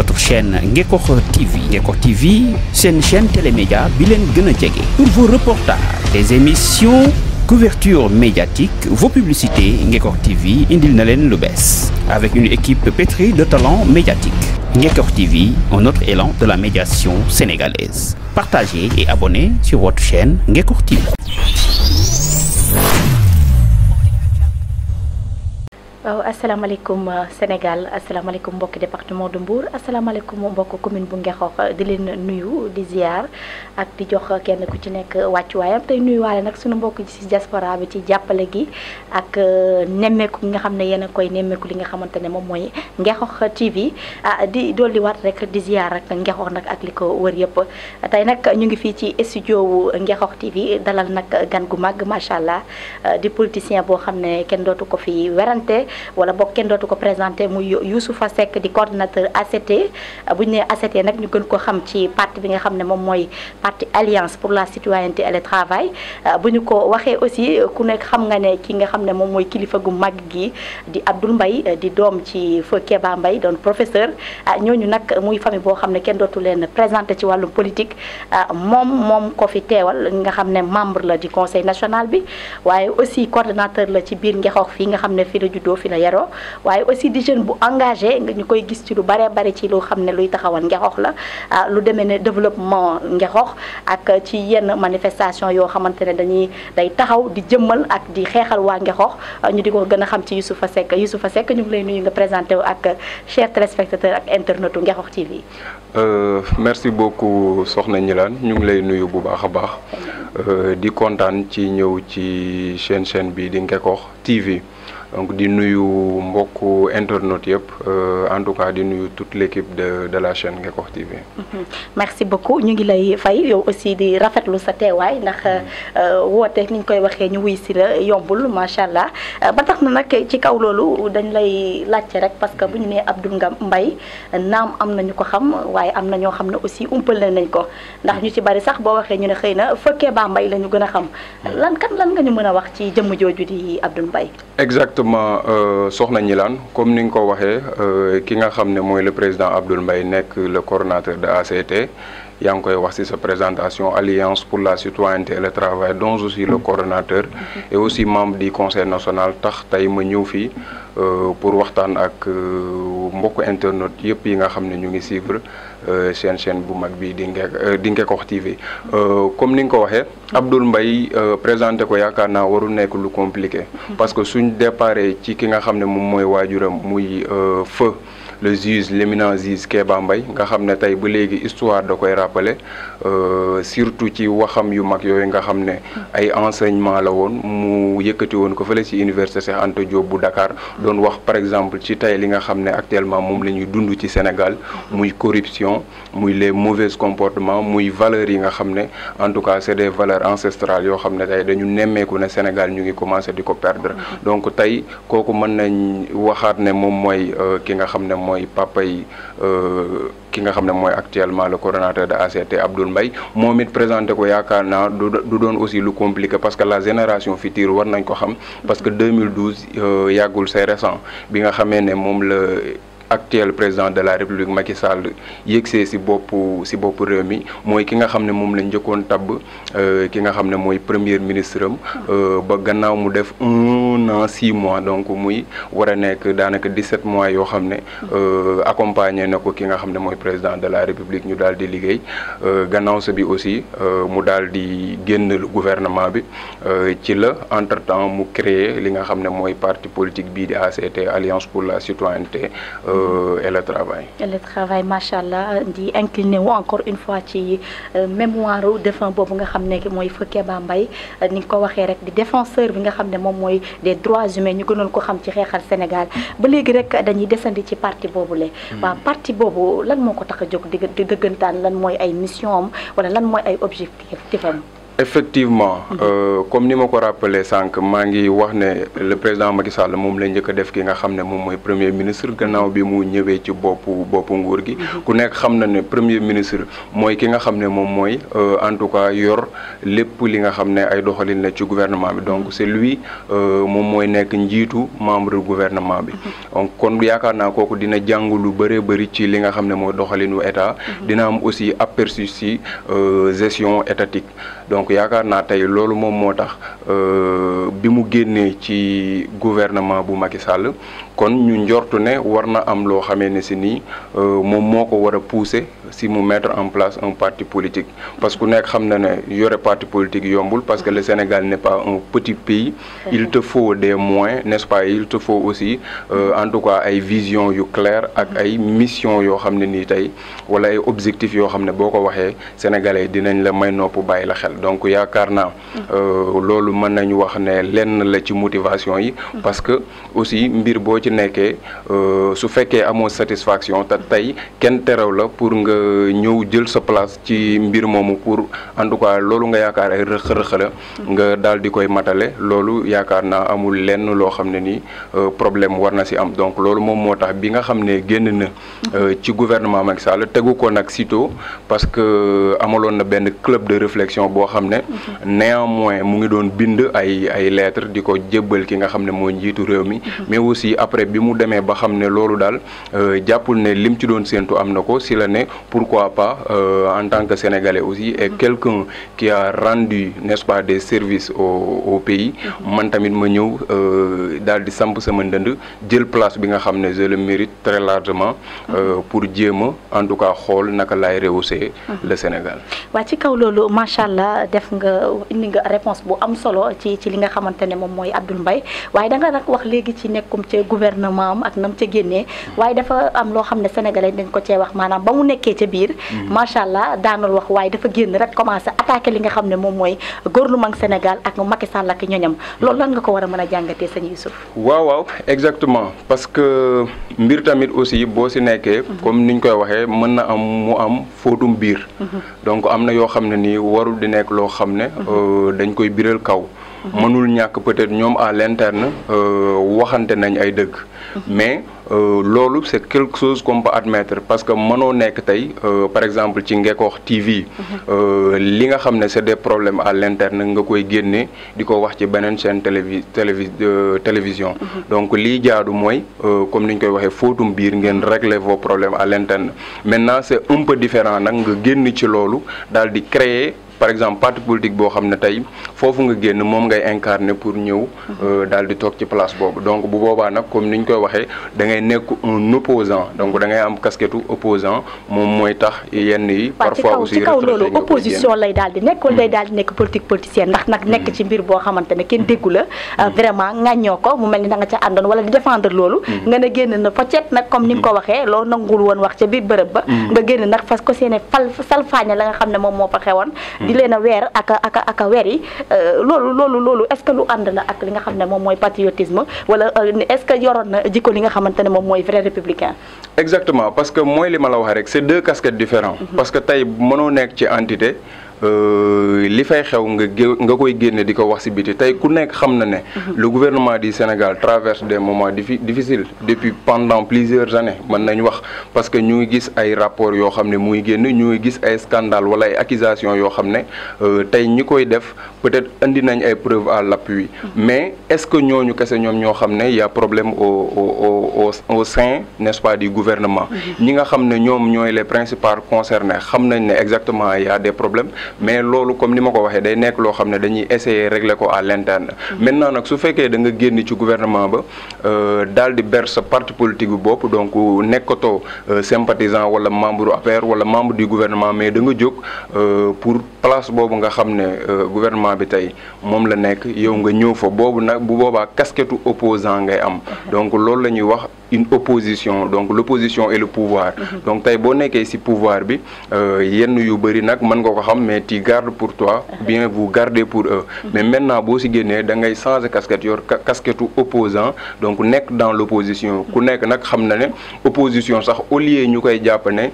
votre chaîne Ngekokh TV. Ngekokh TV, c'est une chaîne télémédia bilen gëna djégé. Pour vos reportages, des émissions, couverture médiatique, vos publicités, Ngekokh TV indil na len lu bess. Avec une équipe pétrie de talents médiatiques. Ngekokh TV, un autre élan de la médiation sénégalaise. Partagez et abonnez sur votre chaîne Ngekokh TV. waaw asalaamaaleykum Sénégal asalaamaaleykum mbokki département de Mbour asalaamaaleykum mbokk commune bu Ngekokh di leen nuyu di ziar ak di jox kenn ku ci nekk wàccuwaayam tey nuyuwaale nag sunu mbokk ci diaspora bi ci jàppale gi ak nemmeeku gi nga xam ne yéen a koy nemmeeku li nga xamante ne moom mooy Ngekokh TV di dolli waat rek di ziar ak Ngekokh nag ak li ko wër yëpp tey nag ñu ngi fii ci studio wu Ngekokh TV dalal nag gan gu màgg macha allah di politicien boo xam ne kenn dootu ko fi werante wala bokk kenn dootu ko présenté muy Youssoufa Seck di coordinateur ACT bu ñu nee ACT nag ñu gën ko xam ci parti bi nga xam ne moom mooy parti Alliance pour la citoyenneté et le travail bu ñu ko waxee aussi ku nekk xam nga ne ki nga xam ne moom mooy kilifa gu mag gi di Abdoul Mbaye di doom ci feu Kéba Mbaye doon professeur ñooñu nag muy famille boo xam ne kenn dootu leen présenté ci wàllum politique moom ko fi teewal nga xam ne membre la du conseil national bi waaye aussi coordonnateur la ci biir Ngekokh fii nga xam ne fii la juddoo fi la yaroo waaye aussi di jeune bu engagé nga ñu koy gis ci lu bare bare ci lu xam ne luy taxawal Ngekokh la lu demee ne développement Ngekokh ak ci yenn manifestation yoo xamante ne day taxaw di jëmmal ak di xeexal waa Ngekokh ñu di ko gën a xam ci Youssoufa Seck ñu ngi lay nuyu nga présenté wu ak chers téléspectateurs ak internetu Ngekokh TV. Merci beaucoup soxna Gnilane ñu ngi lay nuyu bu baax a baax di kontaan ci ñëw ci chaîne bi di Ngekokh TV. Donc di nuyu mbokku internautes yëpp en tout cas di nuyu toute l'équipe de la chaîne Ngekokh TV. Merci beaucoup ñu ngi lay fay yow aussi di rafetlu sa teewaay ndax woote ni ñu koy waxee ñu wuy si la yombul macha allah ba tax na nag ci kaw loolu dañ lay laajte rek parce que bu ñu nee Abdoul Mbaye naam am na ñu ko xam waaye am na ñoo xam ne aussi umpale nañ ko ndax ñu ci bari sax boo waxee ñu ne xëy na feu Kéba Mbaye la ñu gën a xam lan nga ñu mën a wax ci jëmm jooju di Abdoul Mbaye. Exactement soxna Gnilane comme ni nga ko waxee ki nga xam ne mooy le président Abdoul Mbaye nekk le coordonnateur de ACT yaa ngi koy wax ci sa présentation Alliance pour la citoyenneté et le travail dont je suis le coordonnateur et aussi membre du conseil national tax tey ma ñëw fii pour waxtaan ak mbokku internautes yëpp yi nga xam ne ñu ngi suivre chaîne bu mag bi di Ngekokh TV comme ni nga ko waxee Abdoul Mbaye présenté ko yaakaar naa warul nekk lu compliqué parce que suñ déparé ci ki nga xam ne moom mooy waajuram muy feu le juge l'éminent juge Kéba Mbaye nga xam ne tey ba léegi histoire da koy rappelé surtout ci waxam yu mag yooyu nga xam ne ay enseignement la woon mu yëkkati woon ko fële ci université Cheikh Anta Diop bu Dakar doon wax par exemple ci tey li nga xam ne actuellement moom la ñuy dund ci Sénégal muy corruption muy les mauvais comportements muy valeurs yi nga xam ne en tout cas c'est des valeurs ancestrales yoo xam ne tey dañu nemmeeku ne Sénégal ñu ngi commencé di ko perdre donc tey kooku mën nañ waxaat ne moom mooy ki nga xam ne mooy papa yi ki nga xam ne mooy actuellement le coordonnateur de ACT Abdoul Mbaye moom it présenté ko yaakaar naa du doon aussi lu compliqué parce que la génération future war nañ ko xam parce que 2012 yàggul c'est récent bi nga xamee ne moom la actuel président de la République Macky Sall yëgsee ci boppu réew mi mooy ki nga xam ne moom lañ njëkkoon tabb ki nga xam ne mooy premier ministre am ba gannaaw mu def 1 an 6 mois donc muy war a nekk daanaka 17 mois yoo xam ne accompagné na ko ki nga xam ne mooy président de la République ñu daal di liggéey gannaaw sa bi aussi mu daal di génn gouvernement bi ci la entre temps mu créé li nga xam ne mooy parti politique bii di ACT Alliance pour la citoyenneté et le travail. Le travail macha allah di incliné wu encore une fois ci mémoire défunt boobu nga xam ne mooy feu Kéba Mbaye ni nga ko waxee rek di défenseur bi nga xam ne moom mooy des droits humains ñu gënoon ko xam ci xeexal Sénégal ba léegi rek dañuy desandi ci parti boobu la. waaw parti boobu lan moo ko tax a jóg di dëggantaan lan mooy ay mission am wala lan mooy ay objectif am. effectivement comme ni ma ko rappelé sànq maa ngi wax ne le président Macky Sall moom la njëkk a def ki nga xam ne moom mooy premier ministre gannaaw bi mu ñëwee ci boppu nguur gi ku nekk xam na ne premier ministre mooy ki nga xam ne moom mooy en tout cas yor lépp li nga xam ne ay doxalin la ci gouvernement bi donc c'est lui moom mooy nekk njiitu membre gouvernement bi donc kon yaakaar naa kooku dina jàng lu bëree bëri ci li nga xam ne mooy doxalinu état dina am aussi aperçu ci gestion étatique donc yaakaar naa tey loolu moom moo tax bi mu génnee ci gouvernement bu Macky Sall kon ñu njortu ne war na am loo xamee ne si nii moom moo ko war a pousser si mu mettre en place un parti politique parce que ku nekk xam na ne yore parti politique yombul parce que le Sénégal n'est pas un petit pays il te faut des moyens n'est-ce pas il te faut aussi en tout cas ay vision yu claire ak ay mission yoo xam ne nii tey wala ay objectifs yoo xam ne boo ko waxee sénégalais dinañ la may nopp bàyyi la xel donc yaakaar naa loolu mën nañu wax ne lenn la ci motivation yi parce que aussi mbir boo ci nekkee su fekkee amoo satisfaction te tey kenn terew la pour nga ñëw jël sa place ci mbir moomu pour en tout cas loolu nga yaakaar ay rëq-rëq la nga daal di koy matale loolu yaakaar naa amul lenn loo xam ne ni problème war na si am donc loolu moom moo tax bi nga xam ne génn na ci gouvernement Macky Sall tegu ko nag sitôt parce que amaloon na benn club de réflexion boo xam ne néanmoins mu ngi doon bind ay lettres di ko jébbal ki nga xam ne mooy njiitu réew mi mais aussi après bi mu demee ba xam ne loolu daal jàppul ne lim ci doon séentu am na ko si la ne pourquoi pas en tant que sénégalais aussi et quelqu'un qui a rendu n'est-ce pas des services au pays man tamit ma ñëw daal di samp sama ndënd jël place bi nga xam ne je le mérite très largement pour jéem a en tout cas xool naka laay rehausser le Sénégal. waa ci kaw loolu macha allah def nga indi nga réponse bu am solo ci li nga xamante ne moom mooy Abdoul Mbaye waaye da nga nag wax léegi ci nekkum ca gouvernement am ak nam ca génnee waaye dafa am loo xam ne sénégalais dañ ko cee wax maanaam ba mu nekkee ca biir macha allah daanul wax waaye dafa génn rek commencé attaquer li nga xam ne moom mooy gouvernement Sénégal ak Macky Sall ak ñoñam loolu lan nga ko war a mën a jàngatee sëñ Youssouf. waaw exactement parce que mbir tamit aussi boo si nekkee comme niñ koy waxee mën na am mu am fóotum biir donc am na yoo xam ne nii warul di nekk loo xam ne dañ koy biral kaw mënul ñàkk peut-être ñoom à l'interne waxante nañ ay dëgg mais loolu c'est quelque chose qu'on peut admettre parce que mënoo nekk tey par exemple ci Ngekoox TV li nga xam ne c'est des problèmes à l'interne nga koy génne di ko wax ci beneen chaîne télévision donc lii jaadu mooy comme ni ñu koy waxee fóotum biir ngeen régler vos problèmes à l'interne maintenant c'est un peu différent nag nga génn ci loolu daal di créer par exemple parti politique boo xam ne tey foofu nga génn moom ngay incarner pour ñëw daal di toog ci place boobu donc bu boobaa nag comme ni ñu koy waxee da ngay nekk un opposant donc da ngay am casquette opposant moom mooy tax yenn yi parfois aussi ci kaw loolu opposition lay daal di nekk wala day daal di nekk politique politicienne ndax nag nekk ci mbir boo xamante ne kenn déggu la vraiment ŋàññoo ko mu mel ni da nga ca àndoon wala di défendre loolu nga ne génn na fa ceet nag comme ni nga ko waxee loolu nangul woon wax ca biir bërëb ba nga génn nag fas ko seene salfaañe la nga xam ne moom moo fa xewoon di leen a weer ak a weer yi loolu est-ce que lu ànd la ak li nga xam ne moom mooy patriotisme wala est-ce que yoroon na jikko li nga xamante ne moom mooy vrai républicain. exactement parce que mooy li ma la wax rek c'est deux casquettes différentes parce que tey mënoo nekk ci entité li fay xew nga koy génne di ko wax ci biti tey ku nekk xam na ne le gouvernement du Sénégal traverse des moments difficiles depuis pendant plusieurs années mën nañu wax parce que ñu ngi gis ay rapports yoo xam ne muy génn ñu ngi gis ay scandales wala ay accusations yoo xam ne tey ñi koy def peut-être indi nañ ay preuves à l'appui mais est-ce que ñooñu kese ñoom ñoo xam ne y a problème au sein n'est-ce pas du gouvernement ñi nga xam ne ñoom ñooy les principaux concernés xam nañ ne exactement y a des problèmes mais loolu comme ni ma ko waxee day nekk loo xam ne dañuy essayer régler ko à l'interne maintenant nag su fekkee da nga génn ci gouvernement ba daal di ber sa parti politique bu bopp donc nekkatoo sympathisant wala membre APR wala membre du gouvernement mais da nga jóg pour place boobu nga xam ne gouvernement bi tey moom la nekk yow nga ñëw fa boobu nag bu boobaa casquette opposant ngay am donc loolu la ñuy wax une opposition, donc l'opposition et le pouvoir. Donc tey boo nekkee ci pouvoir bi yenn yu bëri nag mën nga ko xam mais tu gardes pour toi bien vous gardez pour eux. Mais maintenant boo ci génnee da ngay changer casquette yor casquette opposant donc nekk dans l'opposition ku nekk nag xam na ne opposition sax au lieu ñu koy jàpp ne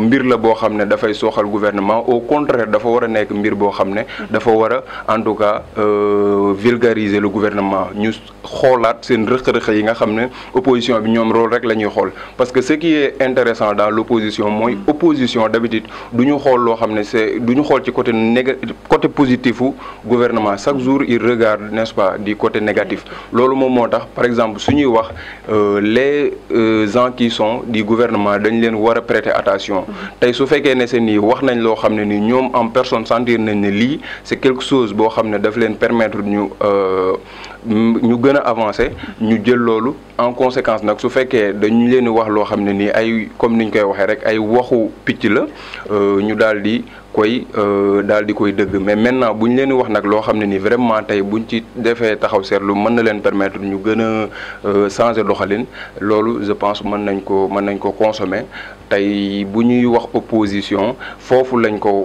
mbir la boo xam ne dafay sooxal gouvernement, au contraire dafa war a nekk mbir boo xam ne dafa war a en tout cas vulgariser le gouvernement. ñu xoolaat seen rëq-rëq yi nga xam ne opposition bi ñoom rôle rek la ñuy xool parce que ce qui est intéressant dans l'opposition mooy opposition d'habitude du ñu xool loo xam ne c'est du ñu xool ci côté positif u gouvernement, chaque jour il regarde n'est-ce pas du côté négatif. Loolu moom moo tax par exemple su ñuy wax les gens qui sont du gouvernement dañ leen war a prêter attention. Tey su fekkee ne seen nii wax nañ loo xam ne ni ñoom en personne sentir nañ ne lii c'est quelque chose boo xam ne daf leen permettre ñu gën a avancer ñu jël loolu en conséquence nag su fekkee dañu leen wax loo xam ne nii ay comme niñ koy waxee rek ay waxu picc la ñu daal di koy dëgg. Mais maintenant bu ñu leen wax nag loo xam ne nii vraiment tey buñ ci defee taxaw seetlu mën na leen permettre ñu gën a changer doxalin loolu je pense mën nañ ko consommer. Tey bu ñuy wax opposition foofu lañ ko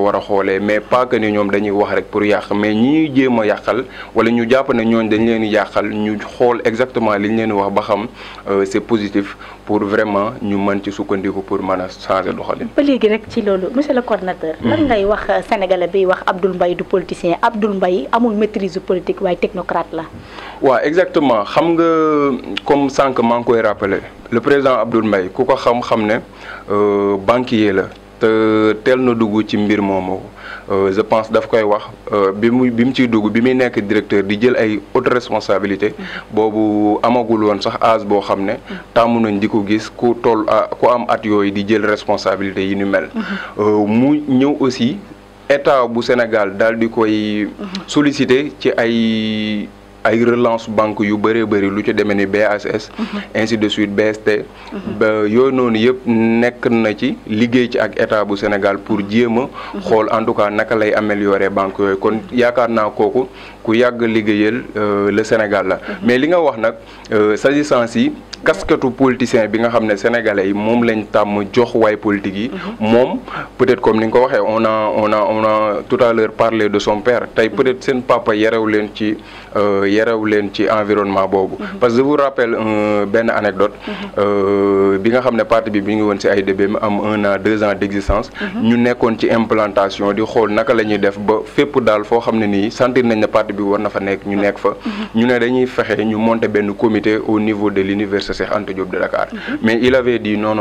war a xoolee mais pas que ni ñoom dañuy wax rek pour yàq mais ñi jéem a yàqal wala ñu jàpp ne ñooñ dañ leen yàqal ñu xool exactement li ñu leen wax ba xam c'est positif pour vraiment ñu mën ci sukkandiku pour mën a changer doxalin. ba léegi rek ci loolu monsieur le coordinateur. lan ngay wax sénégalais bi wax Abdoul Mbaye du politicien Abdoul Mbaye amul maîtrise politique waaye technocrate la. waaw exactement xam nga comme sànq maa ngi koy rappeler le président Abdoul Mbaye ku ko xam ne banquier la te teel na dugg ci mbir moomu je pense daf koy wax bi mu ciy dugg bi muy nekk directeur di jël ay hautes responsabilités boobu amagul woon sax âge boo xam ne tàmm nañ di ko gis ku am at yooyu di jël responsabilité yi ni mel. mu ñëw aussi état bu Sénégal daal di koy solliciter ci ay relance banque yu bëree bëri lu ci demee ni BHS ainsi de suite BST ba yooyu noonu yëpp nekk na ci liggéey ci ak état bu Sénégal pour jéem a xool en tout cas naka lay améliorer banque yooyu kon yaakaar naa kooku ku yàgg liggéeyal le Sénégal la. Mais li nga wax nag s'agissant si casquette politicien bi nga xam ne sénégalais yi moom lañ tàmm jox waay politique yi moom peut-être comme ni nga ko waxee on a tout à l'heure parlé de son père tey peut-être seen papa yarew leen ci environnement boobu. Parce que je vous rappelle benn anecdote bi nga xam ne parti bi ngi woon ci ay début am 1 an 2 ans d'existence ñu nekkoon ci implantation di xool naka la ñuy def ba fépp daal foo xam ne nii sentir nañ ne parti bi war na fa nekk ñu nekk fa ñu ne dañuy fexe ñu monter benn comité au niveau de l'université Cheikh Anta Diop de Dakar. Mais il avait dit non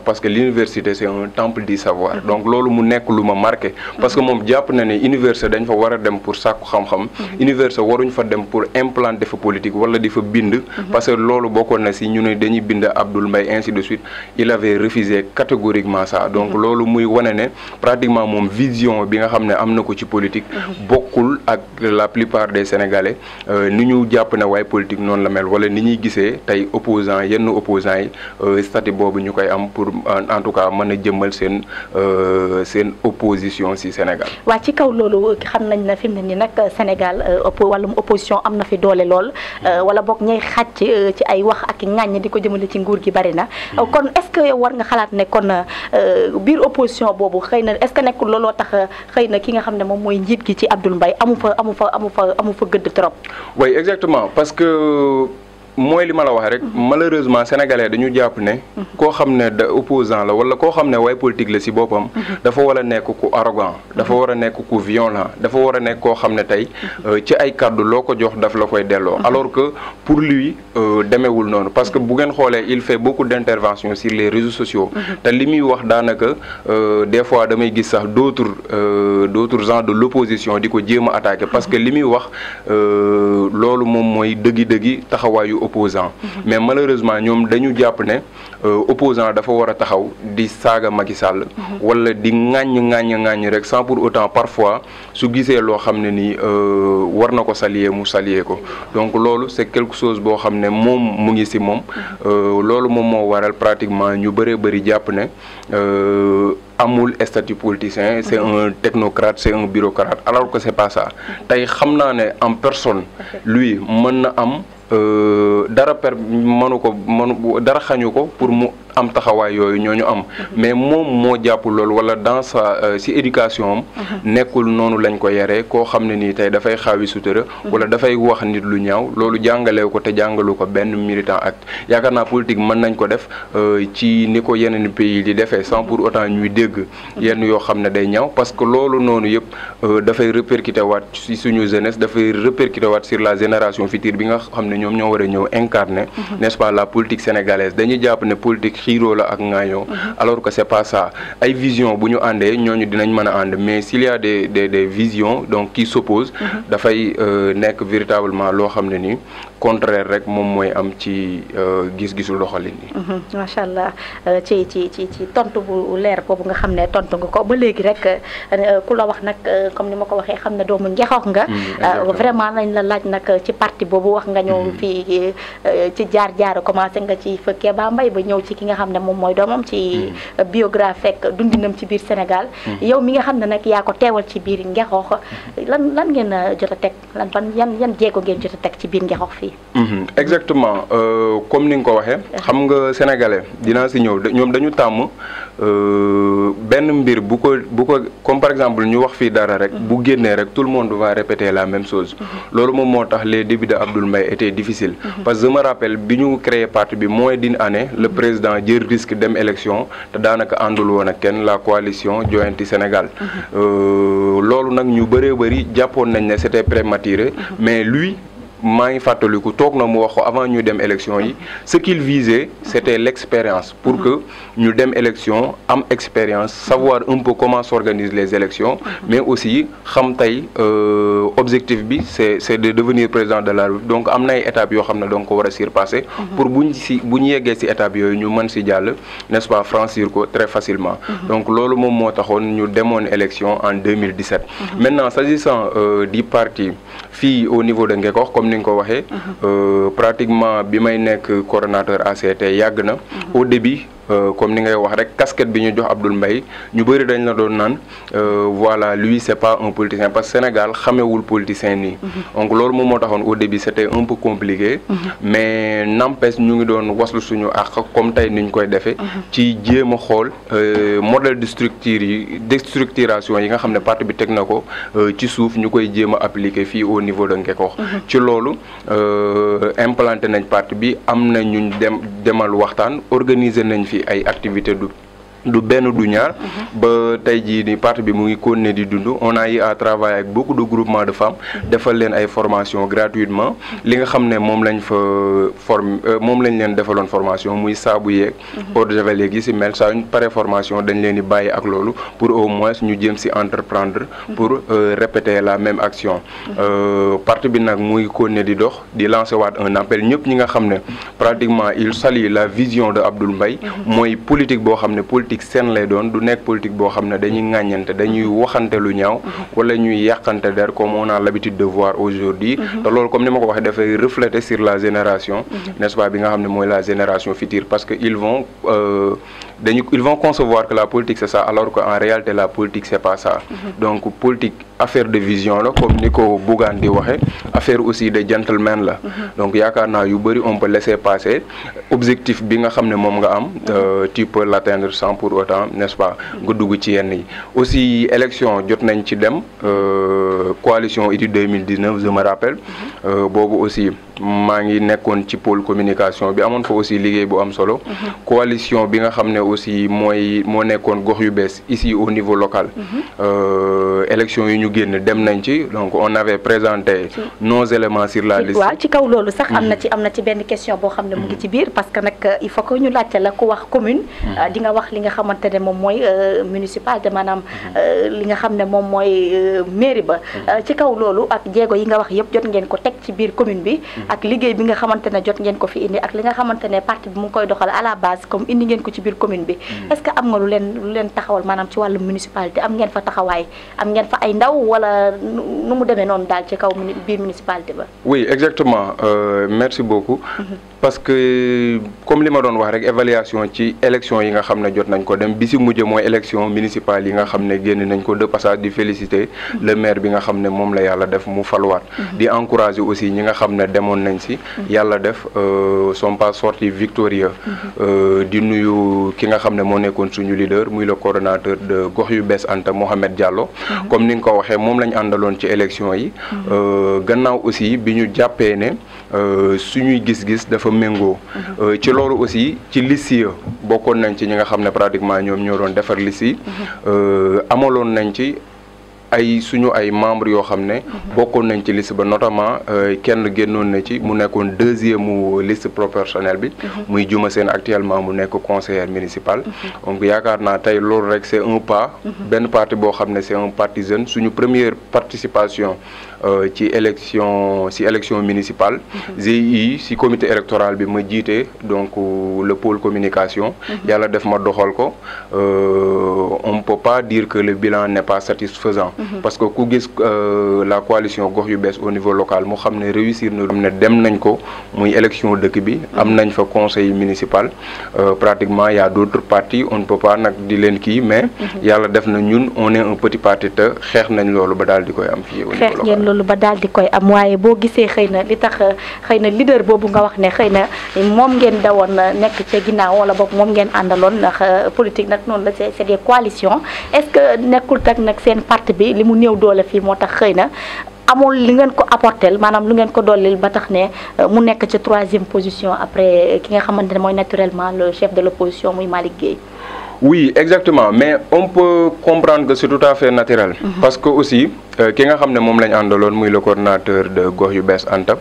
parce que l'université c'est un temple du savoir. Donc loolu mu nekk lu ma marqué parce que moom jàpp na ne université dañ fa war a dem pour sàkku xam-xam université waruñ fa dem pour implanter fa politique wala di fa bind parce que loolu bokkoon na si ñu ne dañuy bind Abdoul Mbaye ainsi de suite il avait refusé catégoriquement ça. Donc loolu muy wane ne pratiquement moom vision bi nga xam ne am na ko ci politique bokkul ak la plupart des Sénégalais ni ñu jàpp ne waaye politique noonu la mel wala ni ñuy gisee tey yenn opposants yi statut boobu ñu koy am pour en tout cas mën a jëmmal seen opposition ci Sénégal. waa ci kaw loolu xam nañ na fi mu ne nii nag Sénégal wàllum opposition am na fi doole lool wala boog ñay xàcc ci ay wax ak ŋàññ di ko jëmale ci nguur gi bari na kon est-ce que war nga xalaat ne kon biir opposition boobu xëy na est-ce que nekkul looloo tax xëy na ki nga xam ne moom mooy njiit gi ci Abdoul Mbaye amu fa gëdd trop. oui exactement parce que. mooy li ma la wax rek malheureusement sénégalais dañu jàpp ne koo xam ne da opposant la wala koo xam ne way politique la ci boppam dafa war a nekk ku arrogant dafa war a nekk ku violent dafa war a nekk koo xam ne tey ci ay kàddu loo ko jox daf la koy delloo alors que pour lui demeewul noonu parce que bu ngeen xoolee il fait beaucoup d'interventions sur les réseaux sociaux te li muy wax daanaka des fois damay gis sax d'autres gens de l'opposition di ko jéem a attaquer parce que li muy wax loolu moom mooy dëggi taxawaayu opposant mais malheureusement ñoom dañu jàpp ne opposant dafa war a taxaw di saaga Macky Sall wala di ŋàññ rek sans pour autant parfois su gisee loo xam ne ni war na ko saluer mu saluer ko donc loolu c'est quelque chose boo xam ne moom mu ngi ci moom loolu moom moo waral pratiquement ñu bëri jàpp ne amul statut politicien c'est un technocrate c'est un bureaucrate alors que c'est pas ça tey xam naa ne en personne lui mën na am dara dara xañu ko pour mu am taxawaay yooyu ñooñu am mais moom moo jàpp loolu wala dans sa si éducation am nekkul noonu lañ ko yaree koo xam ne nii tey dafay xaawi sutura wala dafay wax nit lu ñaaw loolu jàngalew ko te jàngalu ko benn militant ak yaakaar naa politique mën nañ ko def ci ni ko yeneen pays di defee sans pour autant ñuy dégg yenn yoo xam ne day ñaaw parce que loolu noonu yëpp dafay répercuté waat si suñu jeunesse dafay répercuté waat sur la génération future bi nga xam ne ñoom ñoo war a ñëw incarner n'est-ce pas la politique sénégalaise dañuy jàpp ne politique xiiroo la ak ŋaayoo alors que c'est pas ça ay vision bu ñu àndee ñooñu dinañ mën a ànd mais s'il y a des visions donc qui s'opposent dafay nekk véritablement loo xam ne nii contraire rek moom mooy am ci gis-gisu doxalin yi. macha allah ci tontu bu leer boobu nga xam ne tontu nga ko ba léegi rek ku la wax nag comme ni ma ko waxee xam ne doomu Ngexoox nga. vraiment lañ la laaj nag ci parti boobu wax nga ñëw fii ci jaar commencé nga ci fekkee ba mbay ba ñëw ci ki nga xam ne moom mooy doomam ci biographie ak dundinam ci biir Sénégal. yow mi nga xam ne nag yaa ko teewal ci biir Ngexoox lan ngeen jot a teg yan jéego ngeen jot a teg ci biir Ngexoox fii. exactement comme ni nga ko waxee xam nga sénégalais dinaa si ñëw ñoom dañu tàmm benn mbir bu ko comme par exemple ñu wax fii dara rek bu génnee rek tout le monde va répéter la même chose loolu moom moo tax les débuts de Abdoul Mbaye étaient difficiles parce que je me rappelle bi ñu créé parti bi moins d'une année le président jël risque dem élection te daanaka àndul woon ak kenn la coalition Joyanti Sénégal loolu nag ñu bëree bëri jàppoon nañ ne c'était prématuré mais lui maa ngi fàttaliku toog na mu wax ko avant ñu dem élection yi ce qu'il visait c'était l'expérience pour que ñu dem élection am expérience savoir un peu comment s'organisent les élections mais aussi xam tey objectif bi c'est de devenir président de la République donc am na ay étapes yoo xam ne donc ko war a surpasser pour bu ñu yeggee ci étapes yooyu ñu mën ci jàll n'est-ce pas franchir ko très facilement donc loolu moom moo taxoon ñu demoon élection en 2017 maintenant s'agissant du parti fii au niveau de Ngexoox comme ni nga ko waxee pratiquement bi may nekk coordonnateur ACT yàgg na au début comme ni ngay wax rek casquette bi ñu jox Abdoul Mbaye ñu bëri dañ la doon naan voilà lui c'est pas un politicien parce que Sénégal xamewul politicien nii donc loolu moom moo taxoon au début c'était un peu compliqué mais n'empêche ñu ngi doon waslu suñu àq comme tey ni ñu koy defee ci jéem a xool modèle de structuration yi nga xam ne parti bi teg na ko ci suuf ñu koy jéem a appliquer fii au niveau de Ngexoox ci loolu implanté nañ parti bi am na ñu demal waxtaan organiser nañ fi ay activités du benn du ñaar ba tey jii ni parti bi mu ngi continuer di dund on a eu à travailler avec beaucoup de groupements de femmes defal leen ay formation gratuitement li nga xam ne moom lañ fa moom lañ leen defaloon formation muy saabu yeeg eau de javel yeeg yi si mel saa ñu pare formation dañ leen di bàyyi ak loolu pour au moins ñu jéem si entreprendre pour répéter la même action parti bi nag muy continuer di dox di lancer waat un appel ñëpp ñi nga xam ne pratiquement il salue la vision de Abdoul Mbaye mooy politique boo xam ne politique seen lay doon du nekk politique boo xam ne dañuy ŋàññante dañuy waxante lu ñaaw wala ñuy yàqante der comme on a l'habitude de voir aujourd'hui te loolu comme ni ma ko waxee dafay refléter sur la génération n'est-ce pas bi nga xam ne mooy la génération future parce que ils vont concevoir que la politique c'est ça alors que en réalité la politique c'est pas ça donc politique affaire de vision la comme ni ko Bougane di waxee affaire aussi de gentleman la donc yaakaar naa yu bëri on peut laisser passer objectif bi nga xam ne moom nga am tu peux l'atteindre sans pour autant n'est-ce pas nga dugg ci yenn yi aussi élection jot nañ ci dem coalition Idy 2019 je me rappelle boobu aussi maa ngi nekkoon ci pôle communication bi amoon fa aussi liggéey bu am solo coalition bi nga xam ne aussi moo nekkoon gox yu bees ici au niveau local élection yi ñu génn dem nañ ci donc on avait présenté nos éléments sur la liste. waaw ci kaw loolu sax am na ci benn question boo xam ne mu ngi ci biir parce que nag il faut que ñu laajte la ku wax commune di nga wax li nga xamante ne moom mooy municipalité maanaam li nga xam ne moom mooy mairie ba ci kaw loolu ak jéego yi nga wax yëpp jot ngeen ko teg ci biir commune bi ak liggéey bi nga xamante ne jot ngeen ko fi indi ak li nga xamante ne parti bi mu ngi koy doxal à la base comme indi ngeen ko ci biir commune bi est-ce que am nga lu leen taxawal maanaam ci wàllu municipalité am ngeen fa taxawaay am ngeen fa ay ndaw wala nu mu demee noonu daal ci kaw biir municipalité ba. oui exactement merci beaucoup parce que comme li ma doon wax rek évaluation ci élection yi nga xam ne jot nañ ko dem bi si mujj mooy élection municipale yi nga xam ne génn nañ ko de passage di féliciter le maire bi nga xam ne moom la yàlla def mu faluwaat di encourager aussi ñi nga xam ne demoon nañ si yàlla def sont pas sortis victorieux di nuyu ki nga xam ne moo nekkoon suñu leader muy le coordonnateur de gox yu bees Anta Mohamed Diallo comme ni nga ko waxee moom lañ àndaloon ci élection yi gannaaw aussi bi ñu jàppee ne suñuy gis-gis dafa méngoo ci loolu aussi ci liste yi bokkoon nañ ci ñi nga xam ne pratiquement ñoom ñoo doon defar liste yi amaloon nañ ci ay suñu ay membres yoo xam ne bokkoon nañ ci liste ba notamment kenn génnoon na ci mu nekkoon deuxième liste proportionnelle bi muy Juma Sène actuellement mu nekk conseiller municipal donc yaakaar naa tey loolu rek c'est un pas benn parti boo xam ne c'est un parti jeune suñu première participation ci élection municipale GIE ci comité électoral bi ma jiite donc le pôle communication yàlla def ma doxal ko on peut pas dire que le bilan n'est pas satisfaisant parce que ku gis la coalition gox yu bees au niveau local mu xam ne réussir na ne dem nañ ko muy élection dëkk bi am nañ fa conseil municipal pratiquement y a d'autres partis on ne peut pas nag di leen kii mais yàlla def na ñun on est un petit parti te xeex nañ loolu ba daal di koy am fii au niveau local loolu ba daal di koy am waaye boo gisee xëy na li tax xëy na leader boobu nga wax ne xëy na moom ngeen dawoon nekk ca ginnaaw wala boog moom ngeen àndaloon ndax politique nag noonu la c'est des coalitions est-ce que nekkul tak nag seen parti bi li mu néew doole fii moo tax xëy na amul li ngeen ko apporter maanaam lu ngeen ko dollil ba tax ne mu nekk ca 3e position après ki nga xamante ne mooy naturellement le chef de l'opposition muy Malick Gueye. Oui, exactement, mais on peut comprendre que c'est tout à fait naturel parce que aussi ki nga xam ne moom lañ àndaloon muy le coordonnateur de gox yu bees Anta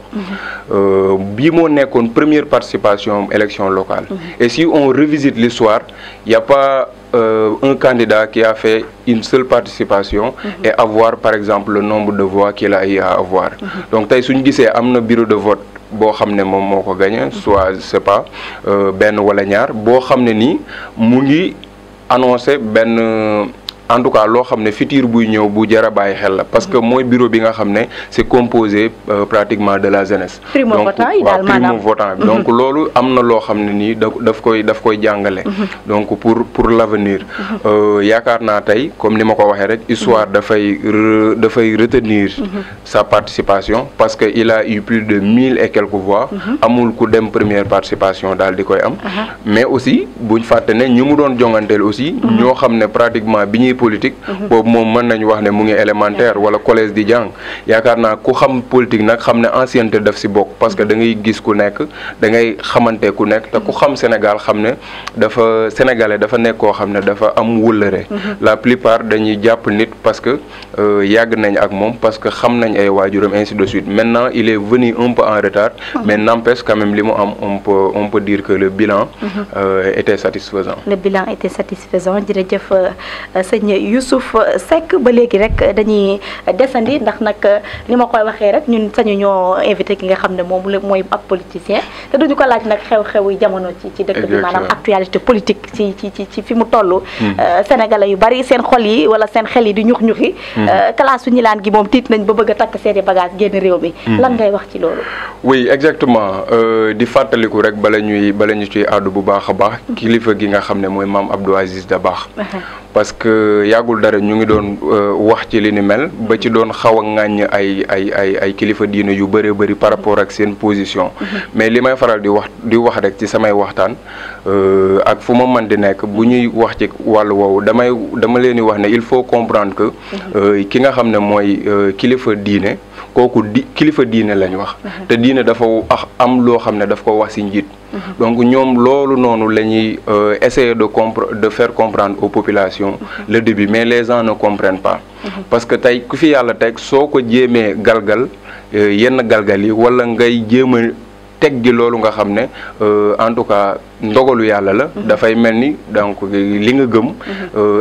bii moo nekkoon première participation élection locale et si on revisite l'histoire il y a pas un candidat qui a fait une seule participation et avoir par exemple le nombre de voix qu'il a eu à avoir donc tey suñu gisee am na bureau de vote boo xam ne moom moo ko gagné soit je sais pas benn wala ñaar boo xam ne nii mu ngi annoncé benn en tout cas loo xam ne futur buy ñëw bu jar a bàyyi xel la parce que mooy bureau bi nga xam ne c'est composé pratiquement de la jeunesse. primo-votant yi daal maanaam primo-votant bi donc loolu am na loo xam ne nii daf koy jàngale. donc pour l'avenir yaakaar naa tey comme ni ma ko waxee rek histoire dafay retenir sa participation parce que il a eu plus de 1000 et quelques voix. amul ku dem première participation daal di koy am. mais aussi buñ fàtte ne ñu mu doon jonganteel aussi. ñoo xam ne pratiquement bi ñuy politique boobu moom mën nañu wax ne mu ngi élémentaire wala collège di jàng yaakaar naa ku xam politique nag xam ne ancienneté daf si bokk parce que da ngay gis ku nekk da ngay xamante ku nekk te ku xam Sénégal xam ne dafa sénégalais dafa nekk koo xam ne dafa am wëllëre la plupart dañuy jàpp nit parce que yàgg nañ ak moom parce que xam nañ ay waajuram ainsi de suite maintenant il est venu un peu en retard mais n'empêche quand même li mu am on peut dire que le bilan était satisfaisant. Le bilan était satisfaisant jërëjëf sëñ Youssouf Seck ba léegi rek dañuy desandi ndax nag li ma koy waxee rek ñun sañu ñoo invité ki nga xam ne moom mooy ab politicien te duñu ko laaj nag xew-xew yi jamono ci dëkk bi maanaam actualité politique ci fi mu toll sénégalais yu bari seen xol yi wala seen xel yi di ñux-ñuxi classe su ñilaan gi moom tiit nañ ba bëgg a takk seeni bagage génn réew mi lan ngay wax ci loolu. oui exactement di fàttaliku rek bala ñu ciy àddu bu baax a baax kilifa gi nga xam ne mooy maam Abdou Aziz Dabakh parce que yàggul dara ñu ngi doon wax ci li ni mel ba ci doon xaw a ŋàññ ay kilifa diine yu bëree bëri par rapport ak seen position mais li may faral di wax rek ci samay waxtaan ak fu ma mën di nekk bu ñuy wax ci wàllu woowu dama leen di wax ne il faut comprendre que ki nga xam ne mooy kilifa diine kooku kilifa diine lañ wax te diine dafa am loo xam ne daf ko wax ci njiit donc ñoom loolu noonu la ñuy essayer de faire comprendre aux populations le début mais les gens ne comprennent pas parce que tey ku fi yàlla teg soo ko jéemee galgal yenn galgal yi wala ngay jéem a teg gi loolu nga xam ne en tout cas ndogalu yàlla la. dafay mel ni donc li nga gëm.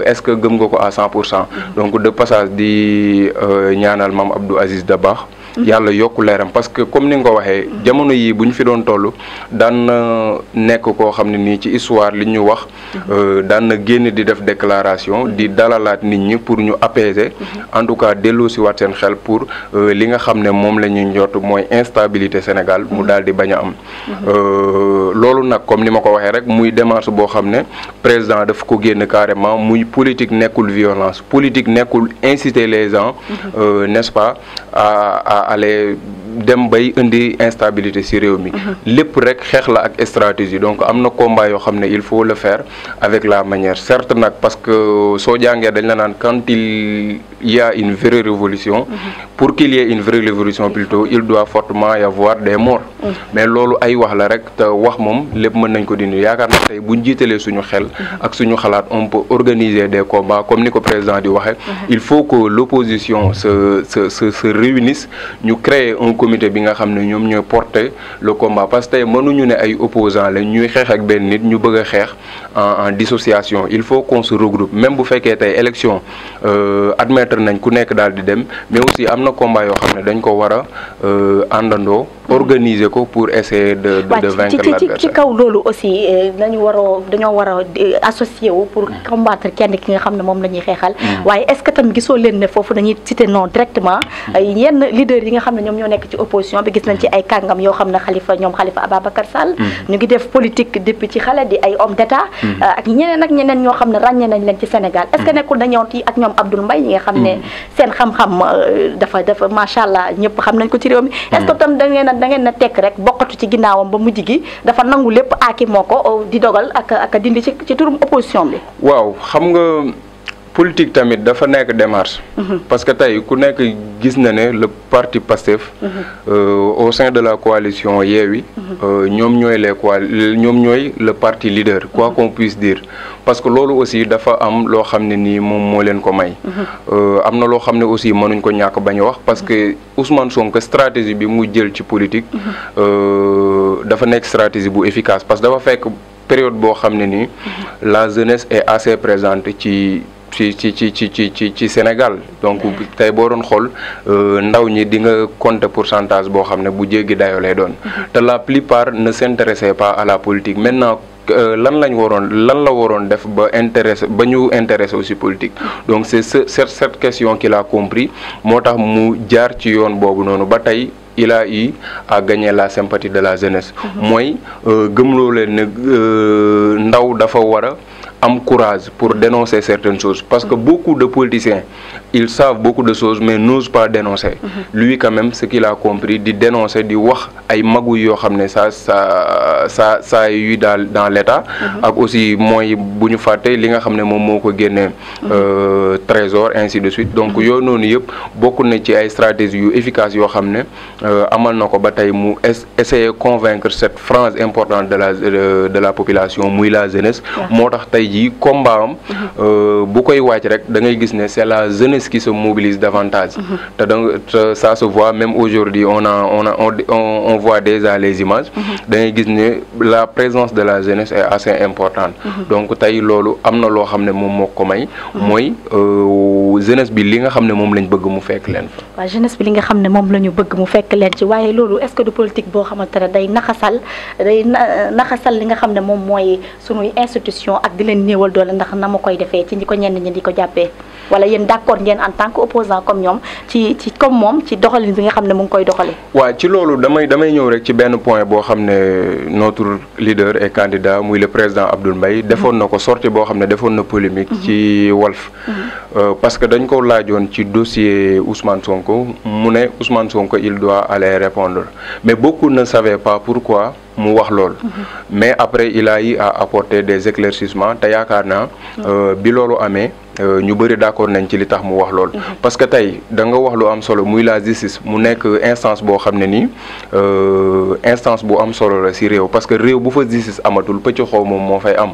est-ce que gëm nga ko à 100%. donc de passage di ñaanal Mame Abdou Aziz Dabakh. yàlla yokku leeram parce que comme ni nga ko waxee jamono yii bu ñu fi doon toll daan na nekk koo xam ne nii ci histoire li ñu wax daan na génn di def déclaration di dalalaat nit ñi pour ñu apaiser en tout cas dellu si waat seen xel pour li nga xam ne moom la ñuy njort mooy instabilité Sénégal mu daal di bañ a am loolu nag comme ni ma ko waxee rek muy démarche boo xam ne président daf ko génn carrément muy politique nekkul violence politique nekkul inciter les gens n'est-ce pas à aller dem bay indi instabilité ci réew mi lépp rek xeex la ak stratégie donc am na combat yoo xam ne il faut le faire avec la manière certes nag parce que soo jàngee dañ la naan quand il y a une vraie révolution pour qu'il y ait une vraie révolution plutôt il doit fortement y avoir des morts mais loolu ay wax la rek te wax moom lépp mën nañ ko dindi yaakaar na tey buñ jiitalee suñu xel ak suñu xalaat on peut organiser des combats comme ni ko président di waxee il faut que l'opposition se réunisse ñu créer un comité bi nga xam ne ñoom ñooy porter le combat parce que tey mënuñu ne ay opposants la ñuy xeex ak benn nit ñu bëgg a xeex en dissociation il faut qu'on se regroupe même bu fekkee tey élection admettre nañ ku nekk daal di dem mais aussi am na combat yoo xam ne dañ ko war a àndandoo organiser ko pour essayer de vaincre l'adversaire. ci kaw loolu aussi dañoo war a associé wu pour combattre kenn ki nga xam ne moom la ñuy xeexal waaye est-ce que tam gisoo leen ne foofu dañuy citer non directement yenn leaders yi nga xam ne ñoom ñoo nekk ci opposition bi gis nañ ci ay kàngam yoo xam ne Khalifa Ababacar Sall ñu ngi def politique depuis ci xale di ay homme d'état ak ñeneen ñoo xam ne ràññee nañ leen ci Sénégal est-ce que nekkul dañoo ti ak ñoom Abdoul Mbaye ñi nga xam ne seen xam-xam dafa macha allah ñëpp xam nañ ko ci réew mi est-ce que tam da ngeen na tekk rek bokkatu ci ginnaawam ba mujj gi dafa nangu lépp aaki moo ko di dogal ak dindi ci turum opposition bi waaw xam nga politique tamit dafa nekk démarche parce que tey ku nekk gis na ne le parti Pastef au sein de la coalition Yewwi ñoom ñooy le parti leader quoi qu'on puisse dire parce que loolu aussi dafa am loo xam ne nii moom moo leen ko may am na loo xam ne aussi mënuñ ko ñàkk bañ a wax parce que Ousmane Sonko stratégie bi mu jël ci politique dafa nekk stratégie bu efficace parce que dafa fekk période boo xam ne nii la jeunesse est assez présente ci Sénégal donc tey boo doon xool ndaw ñi di nga compter pourcentage boo xam ne bu jéggi dayoo lay doon te la plupart ne s'intéressaient pas à la politique maintenant lan la waroon def ba ñu intéressé aussi politique donc c'est cette question qu'il a compris moo tax mu jaar ci yoon boobu noonu ba tey il a eu à gagner la sympathie de la jeunesse mooy gëmloo leen ne ndaw dafa war a am courage pour dénoncer certaines choses parce que beaucoup de politiciens ils savent beaucoup de choses mais n'osent pas dénoncer lui quand même ce qu'il a compris di dénoncer di wax ay magu yoo xam ne ça yu dans l'état ak aussi mooy bu ñu fàtte li nga xam ne moom moo ko génnee trésor ainsi de suite donc yooyu noonu yëpp bokk na ci ay stratégies yu efficaces yoo xam ne amal na ko ba tey mu essayer convaincre cette frange importante de la population muy la jeunesse moo tax tey ji combat am bu koy wàcc rek da ngay gis ne c'est la jeunesse qui se mobilise davantage te ça se voit même aujourd'hui on voit déjà les images da ngay gis ne la présence de la jeunesse est assez importante donc tey loolu am na loo xam ne moom moo ko may mooy jeunesse bi li nga xam ne moom lañ bëgg mu fekk leen fa waaw jeunesse bi li nga xam ne moom la ñu bëgg mu fekk leen ci waaye loolu est-ce que du politique boo xamante ne day naxasal li nga xam ne moom mooy sunuy institution ak di leen néewal doole ndax na ma koy defee ci ñi ko ñenn ñi di ko jàppee wala yéen d'accord ngeen en tant que opposant comme ñoom ci comme moom ci doxalin bi nga xam ne mu ngi koy doxalee. waaw ci loolu damay ñëw rek ci benn point boo xam ne notre leader et candidat muy le président Abdoul Mbaye defoon na ko sortie boo xam ne defoon na polémique ci Walf parce que dañ ko laajoon ci dossier Ousmane Sonko mu ne Ousmane Sonko il doit aller répondre mais beaucoup ne savaient pas pourquoi mu wax lool mais après il a eu à apporter des éclaircissements te yaakaar naa bi loolu amee ñu bëri d'accord nañ ci li tax mu wax lool. parce que tey da nga wax lu am solo muy la justice mu nekk instance boo xam ne nii instance bu am solo la si réew parce que réew bu fa justice amatul pëcc xaw moom moo fay am.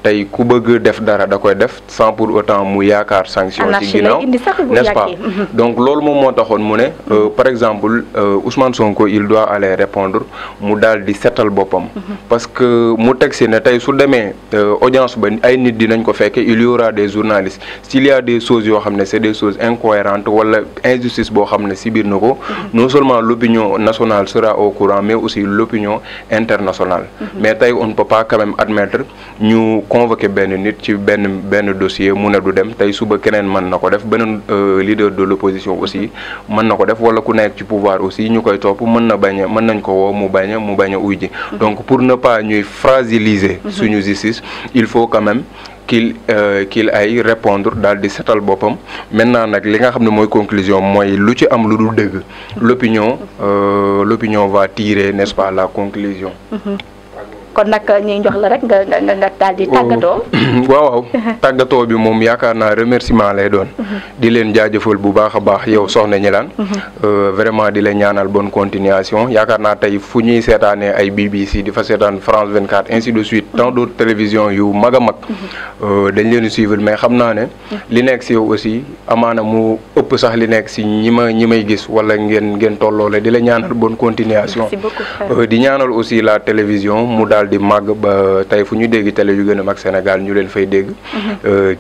tey ku bëgg def dara da koy def sans pour autant mu yaakaar sanction ci ginnaaw n'est-ce pas donc loolu moom moo taxoon mu ne par exemple Ousmane Sonko il doit aller répondre mu daal di setal boppam parce que mu teg si ne tey su demee audience ba ay nit dinañ ko fekke il y aura des journalistes s'il y a des choses yoo xam ne c'est des choses incohérentes wala injustice boo xam ne si biir na ko non seulement l'opinion nationale sera au courant mais aussi l'opinion internationale mais tey on ne peut pas quand même admettre ñu convoquer benn nit ci benn dossier mu ne du dem tey suba keneen mën na ko def beneen leader de l'opposition aussi mën na ko def wala ku nekk ci pouvoir aussi ñu koy topp mën nañ ko woo mu bañ a uy ji donc pour ne pas ñuy fragiliser suñu justice il faut quand même qu'il aille répondre daal di setal boppam maintenant nag li nga xam ne mooy conclusion mooy lu ci am lu dul dëgg l'opinion va tirer n'est-ce pas la conclusion. kon nag ñuy jox la rek nga daal di tàggatoo. waaw tàggatoo bi moom yaakaar naa remerciement lay doon. di leen jaajëfal bu baax a baax yow soxna Gnilane. vraiment di leen ñaanal bonne continuation yaakaar naa tey fu ñuy seetaanee ay BBC di fa seetaan France 24 ainsi de suite tant d'autres télévisions yu mag a mag. dañ leen di suivre mais xam naa ne. li nekk si yow aussi amaana mu ëpp sax li nekk si ñi may gis wala ngeen tolloole di la ñaanal bonne continuation. merci beaucoup di ñaanal aussi la télévision mu daal di màgg ba tey fu ñu dégg télé yu gën a mag Sénégal ñu leen fay dégg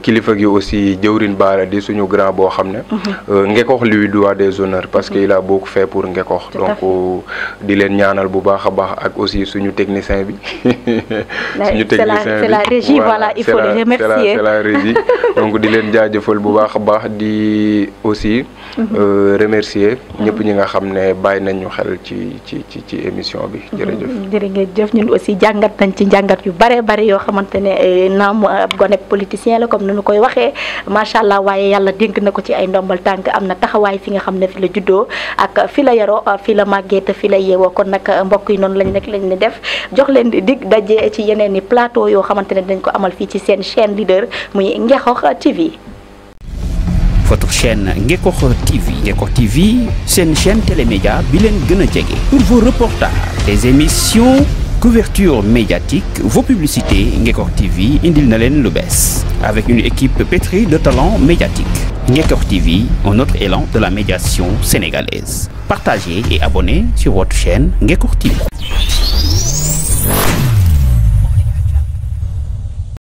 kilifa gi aussi jëwrin baara di suñu grand boo xam ne Ngekox lui doit des honneurs parce que il a beaucoup fait pour Ngekox donc di leen ñaanal bu baax a baax ak aussi suñu technicien bi suñu technicien bi c'est la régie voilà il faut le remercier c'est la régie donc di leen jaajëfal bu baax a baax di aussi remercier ñëpp ñi nga xam ne bàyyi nañ ñu xel ci émission bi jërëjëf ñun aussi jàngat nañ ci njàngat yu bare yoo xamante ne naam ab gone politicien la comme ni ñu koy waxee macha allah waaye yàlla dénk na ko ci ay ndombal tànk am na taxawaay fi nga xam ne fi la juddoo ak fi la yaroo fi la màggee te fi la yeewoo kon nag mbokk yi noonu lañ ni def jox leen dig daje ci yeneen i plateau yoo xamante ne dañ ko amal fii ci seen chaîne leader muy Ngekox TV. Votre chaîne Ngekox TV. Ngekox TV, c'est une chaîne télémédia bi leen gën a jege. Pour vos reportages, des émissions, couverture médiatique, vos publicités, Ngekox TV indil na leen lu bees. Avec une équipe pétrie de talents médiatiques. Ngekox TV, un autre élan de la médiation sénégalaise. Partagez et abonnez sur votre chaîne Ngekox TV.